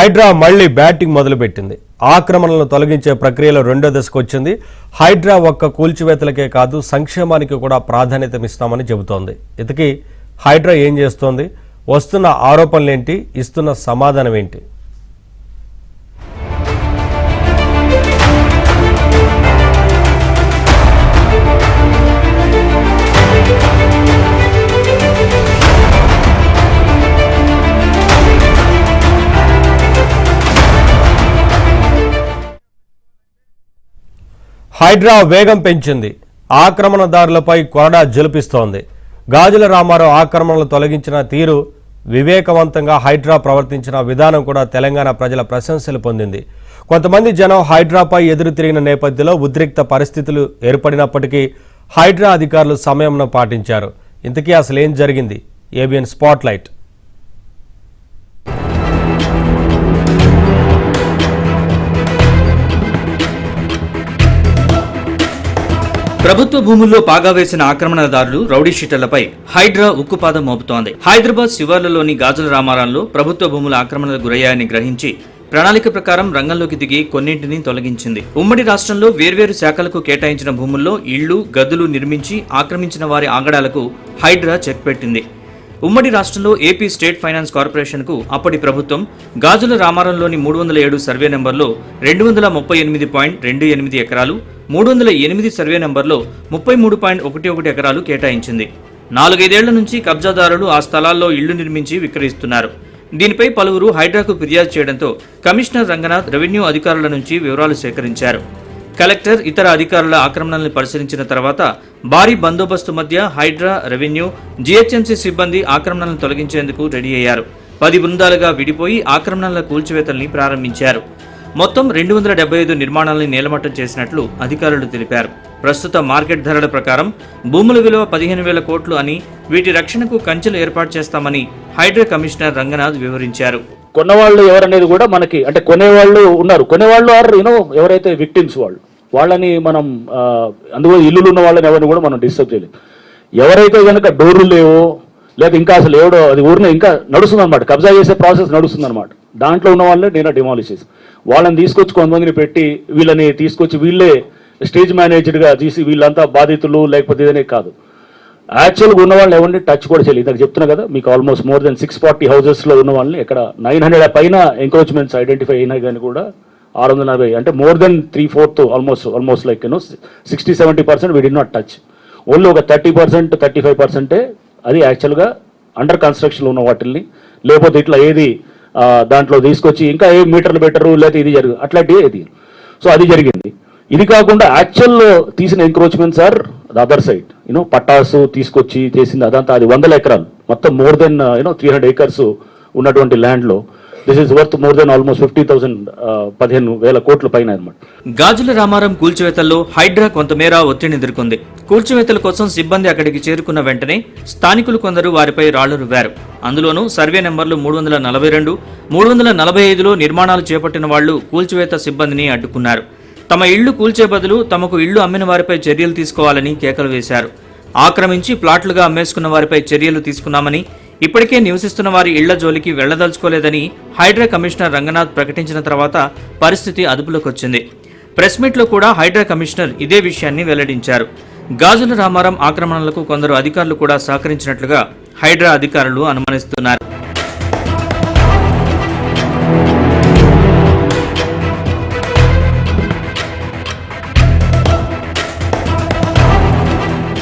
హైడ్రా మళ్లీ బ్యాటింగ్ మొదలుపెట్టింది. ఆక్రమణలను తొలగించే ప్రక్రియలో రెండో దశకు వచ్చింది. హైడ్రా ఒక్క కూల్చివేతలకే కాదు సంక్షేమానికి కూడా ప్రాధాన్యతమిస్తామని చెబుతోంది. ఇంతకీ హైడ్రా ఏం చేస్తోంది? వస్తున్న ఆరోపణలేంటి? ఇస్తున్న సమాధానం ఏంటి? హైడ్రా వేగం పెంచింది. ఆక్రమణదారులపై కొరడా జలిపిస్తోంది. గాజుల రామారావు ఆక్రమణలు తొలగించిన తీరు, వివేకవంతంగా హైడ్రా ప్రవర్తించిన విధానం కూడా తెలంగాణ ప్రజల ప్రశంసలు పొందింది. కొంతమంది జనం హైడ్రాపై ఎదురు తిరిగిన నేపథ్యంలో ఉద్రిక్త పరిస్థితులు ఏర్పడినప్పటికీ హైడ్రా అధికారులు సంయమనం పాటించారు. ఇంతకీ అసలు ఏం జరిగింది? ABN spotlight. ప్రభుత్వ భూముల్లో పాగా వేసిన ఆక్రమణదారులు రౌడీ షీటర్లపై హైడ్రా ఉక్కుపాదం మోపుతోంది. హైదరాబాద్ శివార్లలోని గాజుల రామారంలో ప్రభుత్వ భూముల ఆక్రమణలకు గురయ్యాయని గ్రహించి ప్రణాళిక ప్రకారం రంగంలోకి దిగి కొన్నింటిని తొలగించింది. ఉమ్మడి రాష్ట్రంలో వేర్వేరు శాఖలకు కేటాయించిన భూముల్లో ఇళ్లు, గదులు నిర్మించి ఆక్రమించిన వారి ఆగడాలకు హైడ్రా చెక్ పెట్టింది. ఉమ్మడి రాష్ట్రంలో ఏపీ స్టేట్ ఫైనాన్స్ కార్పొరేషన్కు అప్పటి ప్రభుత్వం గాజుల రామారంలోని 307 సర్వే నెంబర్లో 238.28 ఎకరాలు, 308 సర్వే నెంబర్లో 33.11 ఎకరాలు కేటాయించింది. 4-5 ఏళ్ల నుంచి కబ్జాదారులు ఆ స్థలాల్లో ఇళ్లు నిర్మించి విక్రయిస్తున్నారు. దీనిపై పలువురు హైడ్రాకు ఫిర్యాదు చేయడంతో కమిషనర్ రంగనాథ్ రెవెన్యూ అధికారుల నుంచి వివరాలు సేకరించారు. కలెక్టర్ ఇతర అధికారుల ఆక్రమణలను పరిశీలించిన తర్వాత భారీ బందోబస్తు మధ్య హైడ్రా, రెవెన్యూ, జీహెచ్ఎంసీ సిబ్బంది ఆక్రమణలను తొలగించేందుకు రెడీ అయ్యారు. 10 బృందాలుగా విడిపోయి ఆక్రమణల కూల్చివేతల్ని ప్రారంభించారు. మొత్తం 275 నిర్మాణాలను నేలమట్టం చేసినట్లు అధికారులు తెలిపారు. ప్రస్తుత మార్కెట్ ధరల ప్రకారం భూముల విలువ 15,000 కోట్లు అని, వీటి రక్షణకు కంచెలు ఏర్పాటు చేస్తామని హైడ్రా కమిషనర్ రంగనాథ్ వివరించారు. కొన్నవాళ్ళు ఎవరనేది కూడా మనకి, అంటే కొనేవాళ్ళు ఉన్నారు, కొనేవాళ్ళు ఆర్ ఎవరైతే విక్టిమ్స్ వాళ్ళని మనం అందులో ఇల్లులు ఉన్న వాళ్ళని ఎవరిని కూడా మనం డిస్టర్బ్ చేయలేదు. ఎవరైతే కనుక డోర్లు లేవో లేదా ఇంకా అసలు ఎవడో అది ఊరినే ఇంకా నడుస్తుంది అనమాట, కబ్జా చేసే ప్రాసెస్ నడుస్తుంది అనమాట. దాంట్లో ఉన్న వాళ్ళే నేను డిమాలిష్ చేసి వాళ్ళని తీసుకొచ్చి కొంతమందిని పెట్టి వీళ్ళని తీసుకొచ్చి వీళ్ళే స్టేజ్ మేనేజర్గా తీసి వీళ్ళంతా బాధితులు లేకపోతే ఇదనే కాదు, యాక్చువల్గా ఉన్న వాళ్ళని ఎవరిని టచ్ కూడా చేయలేదు. ఇందాక చెప్తున్నా కదా మీకు, ఆల్మోస్ట్ మోర్ దెన్ 640 హౌసెస్లో ఉన్న వాళ్ళని ఇక్కడ 900 పైన ఎంక్రోచ్మెంట్స్ ఐడెంటిఫై అయినాయి. కానీ కూడా 640 అంటే more than 3/4 almost like 60-70% we did not touch. Only ఒక 30% 35% అది యాక్చువల్గా అండర్ కన్స్ట్రక్షన్ ఉన్న వాటిల్ని, లేకపోతే ఇట్లా ఏది దాంట్లో తీసుకొచ్చి ఇంకా ఏ మీటర్లు పెట్టరు లేకపోతే ఇది జరుగు అట్లాంటివి ఏది. సో అది జరిగింది. ఇది కాకుండా యాక్చువల్ తీసిన encroachments are the other side, పట్టాసు తీసుకొచ్చి చేసింది అదంతా, అది 100 ఎకరాలు మొత్తం, మోర్ దెన్ 300 ఏకర్స్ ఉన్నటువంటి ల్యాండ్లో this is worth more than almost 50,000 15,000 కోట్ల పైన అనమాట. గాజుల రామారం కూల్చివేతల్లో హైడ్రా కొంతమేర ఒత్తిడిని ఎదుర్కొంది. కూల్చివేతల కోసం సిబ్బంది అక్కడికి చేరుకున్న వెంటనే స్థానికులు కొందరు వారిపై రాళ్లు రువ్వారు. అందులోనూ సర్వే నెంబర్లు 342, 345లో నిర్మాణాలు చేపట్టిన వాళ్లు కూల్చివేత సిబ్బందిని అడ్డుకున్నారు. తమ ఇళ్లు కూల్చే బదులు తమకు ఇళ్లు అమ్మిన వారిపై చర్యలు తీసుకోవాలని కేకలు వేశారు. ఆక్రమించి ప్లాట్లుగా అమ్మేసుకున్న వారిపై చర్యలు తీసుకున్నామని, ఇప్పటికే నివసిస్తున్న వారి ఇళ్ల జోలికి వెళ్లదలుచుకోలేదని హైడ్రా కమిషనర్ రంగనాథ్ ప్రకటించిన తర్వాత పరిస్థితి అదుపులోకి వచ్చింది. ప్రెస్ మీట్లో కూడా హైడ్రా కమిషనర్ ఇదే విషయాన్ని వెల్లడించారు. గాజుల రామారం ఆక్రమణలకు కొందరు అధికారులు కూడా సహకరించినట్లుగా హైడ్రా అధికారులు అనుమానిస్తున్నారు.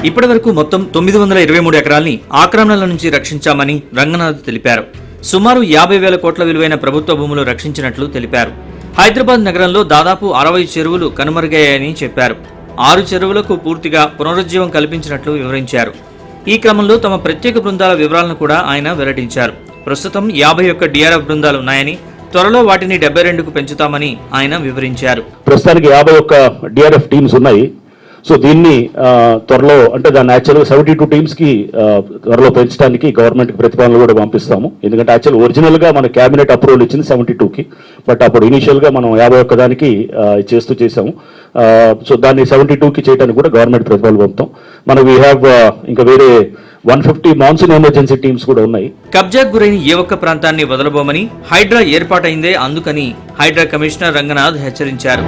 ఇప్పటివరకు మొత్తం 923 ఎకరాల్ని ఆక్రమణల నుంచి రక్షించామని రంగనాథ్ తెలిపారు. సుమారు 50,000 కోట్ల విలువైన ప్రభుత్వ భూములు రక్షించినట్లు తెలిపారు. హైదరాబాద్ నగరంలో దాదాపు 60 చెరువులు కనుమరుగయ్యాయని చెప్పారు. 6 చెరువులకు పూర్తిగా పునరుజ్జీవం కల్పించినట్లు వివరించారు. ఈ క్రమంలో తమ ప్రత్యేక బృందాల వివరాలను కూడా ఆయన వెల్లడించారు. ప్రస్తుతం 51 డిఆర్ఎఫ్ బృందాలు ఉన్నాయని, త్వరలో వాటిని 72కు పెంచుతామని ఆయన వివరించారు. ప్రస్తుతానికి 51 డిఆర్ఎఫ్ టీమ్స్ ఉన్నాయి. సో దీన్ని త్వరలో, అంటే దాన్ని యాక్చువల్గా 72 టీమ్స్కి త్వరలో పెంచడానికి గవర్నమెంట్కి ప్రతిపాదనలు కూడా పంపిస్తాము. ఎందుకంటే యాక్చువల్ ఒరిజినల్గా మన క్యాబినెట్ అప్రూవల్ ఇచ్చింది 72కి, బట్ అప్పుడు ఇనీషియల్గా మనం 51 దానికి చేసాము. సో దాన్ని 72కి చేయడానికి కూడా గవర్నమెంట్ ప్రతిపాదనలు పంపుతాం. మనకు వీ హ్యావ్ ఇంకా వేరే 150 మాన్సూన్ ఎమర్జెన్సీ టీమ్స్ కూడా ఉన్నాయి. కబ్జాకు గురైన ఏ ఒక్క ప్రాంతాన్ని వదలబోమని హైడ్రా ఏర్పాటైందే అందుకని హైడ్రా కమిషనర్ రంగనాథ్ హెచ్చరించారు.